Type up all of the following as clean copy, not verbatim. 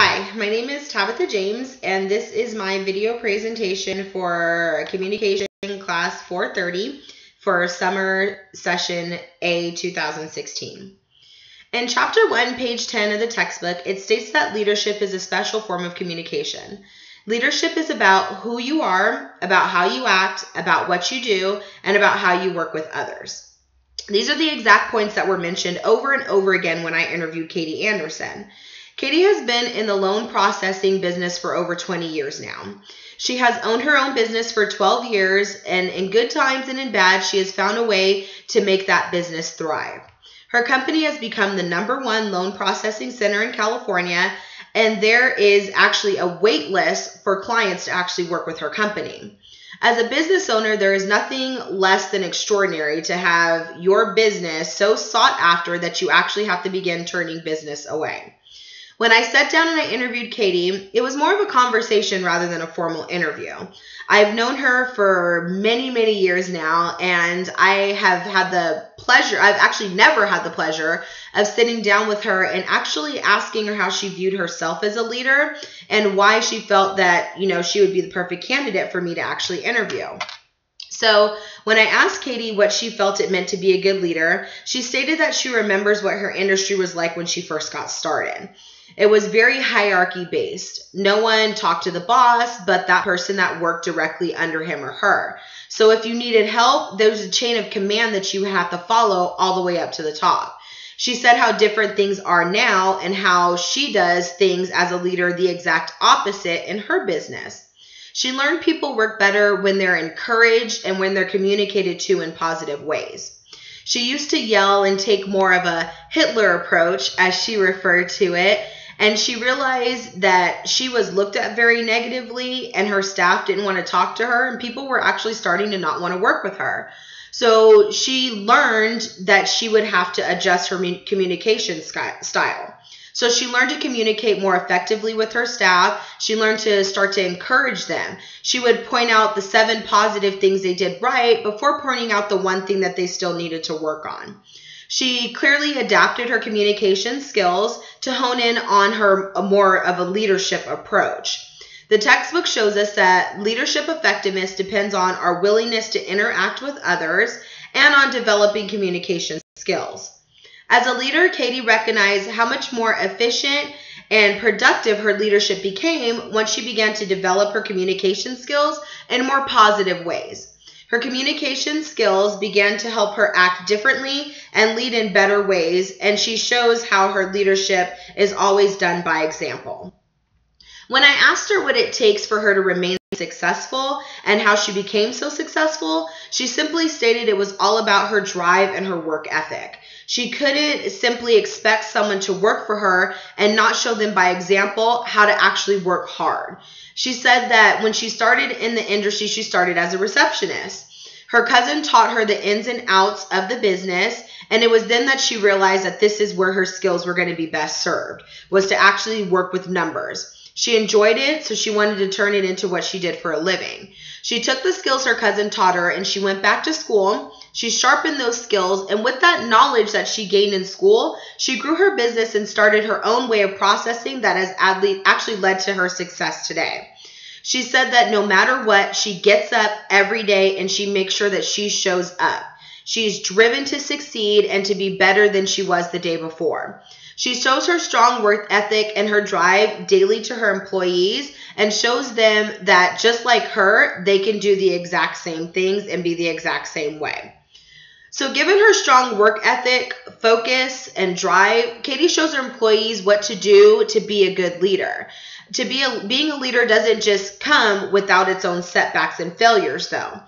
Hi, my name is Tabitha James, and this is my video presentation for Communication Class 430 for Summer Session A 2016. In Chapter 1, page 10 of the textbook, it states that leadership is a special form of communication. Leadership is about who you are, about how you act, about what you do, and about how you work with others. These are the exact points that were mentioned over and over again when I interviewed Katie Anderson. Katie has been in the loan processing business for over 20 years now. She has owned her own business for 12 years, and in good times and in bad, she has found a way to make that business thrive. Her company has become the #1 loan processing center in California, and there is actually a wait list for clients to actually work with her company. As a business owner, there is nothing less than extraordinary to have your business so sought after that you actually have to begin turning business away. When I sat down and I interviewed Katie, it was more of a conversation rather than a formal interview. I've known her for many, many years now, and I've actually never had the pleasure of sitting down with her and actually asking her how she viewed herself as a leader and why she felt that, she would be the perfect candidate for me to actually interview. So when I asked Katie what she felt it meant to be a good leader, she stated that she remembers what her industry was like when she first got started. It was very hierarchy based. No one talked to the boss, but that person that worked directly under him or her. So if you needed help, there was a chain of command that you had to follow all the way up to the top. She said how different things are now and how she does things as a leader the exact opposite in her business. She learned people work better when they're encouraged and when they're communicated to in positive ways. She used to yell and take more of a Hitler approach, as she referred to it, and she realized that she was looked at very negatively and her staff didn't want to talk to her, and people were actually starting to not want to work with her. So she learned that she would have to adjust her communication style. So she learned to communicate more effectively with her staff. She learned to start to encourage them. She would point out the 7 positive things they did right before pointing out the one thing that they still needed to work on. She clearly adapted her communication skills to hone in on more of a leadership approach. The textbook shows us that leadership effectiveness depends on our willingness to interact with others and on developing communication skills. As a leader, Katie recognized how much more efficient and productive her leadership became once she began to develop her communication skills in more positive ways. Her communication skills began to help her act differently and lead in better ways, and she shows how her leadership is always done by example. When I asked her what it takes for her to remain successful and how she became so successful, she simply stated it was all about her drive and her work ethic. She couldn't simply expect someone to work for her and not show them by example how to actually work hard. She said that when she started in the industry, she started as a receptionist. Her cousin taught her the ins and outs of the business, and it was then that she realized that this is where her skills were going to be best served, was to actually work with numbers. She enjoyed it, so she wanted to turn it into what she did for a living. She took the skills her cousin taught her, and she went back to school. She sharpened those skills, and with that knowledge that she gained in school, she grew her business and started her own way of processing that has actually led to her success today. She said that no matter what, she gets up every day and she makes sure that she shows up. She's driven to succeed and to be better than she was the day before. She shows her strong work ethic and her drive daily to her employees and shows them that just like her, they can do the exact same things and be the exact same way. So given her strong work ethic, focus, and drive, Katie shows her employees what to do to be a good leader. Being a leader doesn't just come without its own setbacks and failures, though.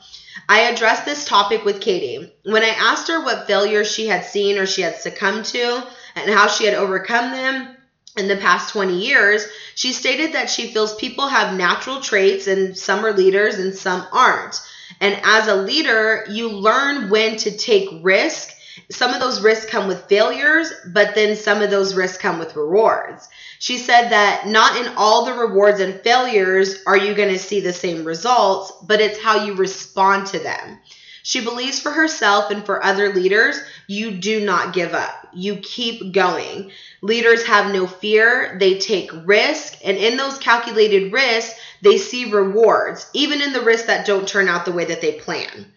I addressed this topic with Katie. When I asked her what failures she had seen or she had succumbed to and how she had overcome them in the past 20 years, she stated that she feels people have natural traits and some are leaders and some aren't. And as a leader, you learn when to take risk. Some of those risks come with failures, but then some of those risks come with rewards. She said that not in all the rewards and failures are you going to see the same results, but it's how you respond to them. She believes for herself and for other leaders, you do not give up. You keep going. Leaders have no fear. They take risk. And in those calculated risks, they see rewards, even in the risks that don't turn out the way that they plan.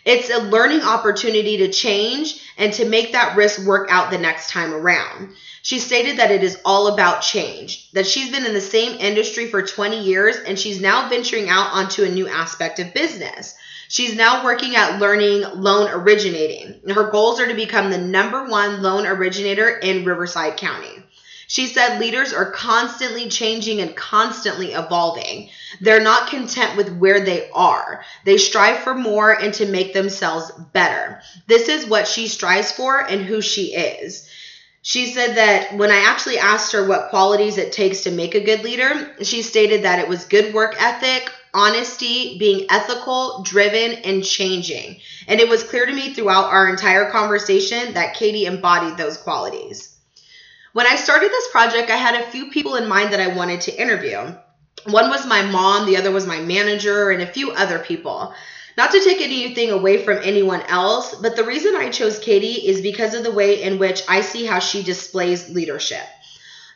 It's a learning opportunity to change and to make that risk work out the next time around. She stated that it is all about change, that she's been in the same industry for 20 years and she's now venturing out onto a new aspect of business. She's now working at learning loan originating. Her goals are to become the #1 loan originator in Riverside County. She said leaders are constantly changing and constantly evolving. They're not content with where they are. They strive for more and to make themselves better. This is what she strives for and who she is. She said that when I actually asked her what qualities it takes to make a good leader, she stated that it was good work ethic, honesty, being ethical, driven, and changing. And it was clear to me throughout our entire conversation that Katie embodied those qualities. When I started this project, I had a few people in mind that I wanted to interview. One was my mom, the other was my manager, and a few other people. Not to take anything away from anyone else, but the reason I chose Katie is because of the way in which I see how she displays leadership.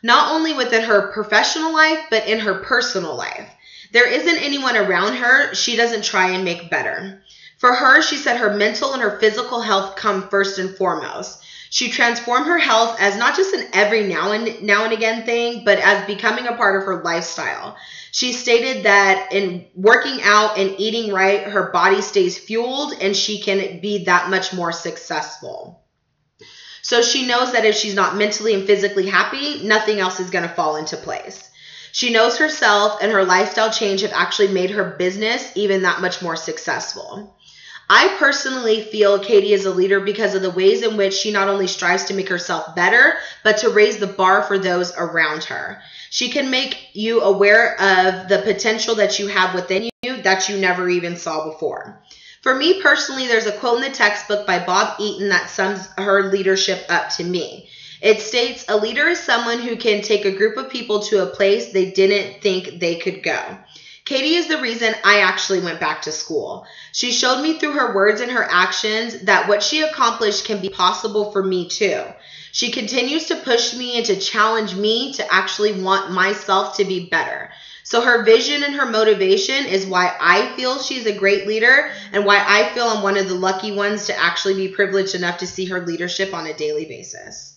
Not only within her professional life, but in her personal life. There isn't anyone around her she doesn't try and make better. For her, she said her mental and her physical health come first and foremost. She transformed her health as not just an every now and again thing, but as becoming a part of her lifestyle. She stated that in working out and eating right, her body stays fueled and she can be that much more successful. So she knows that if she's not mentally and physically happy, nothing else is going to fall into place. She knows herself and her lifestyle change have actually made her business even that much more successful. I personally feel Katie is a leader because of the ways in which she not only strives to make herself better, but to raise the bar for those around her. She can make you aware of the potential that you have within you that you never even saw before. For me personally, there's a quote in the textbook by Bob Eaton that sums her leadership up to me. It states, "A leader is someone who can take a group of people to a place they didn't think they could go." Katie is the reason I actually went back to school. She showed me through her words and her actions that what she accomplished can be possible for me too. She continues to push me and to challenge me to actually want myself to be better. So her vision and her motivation is why I feel she's a great leader and why I feel I'm one of the lucky ones to actually be privileged enough to see her leadership on a daily basis.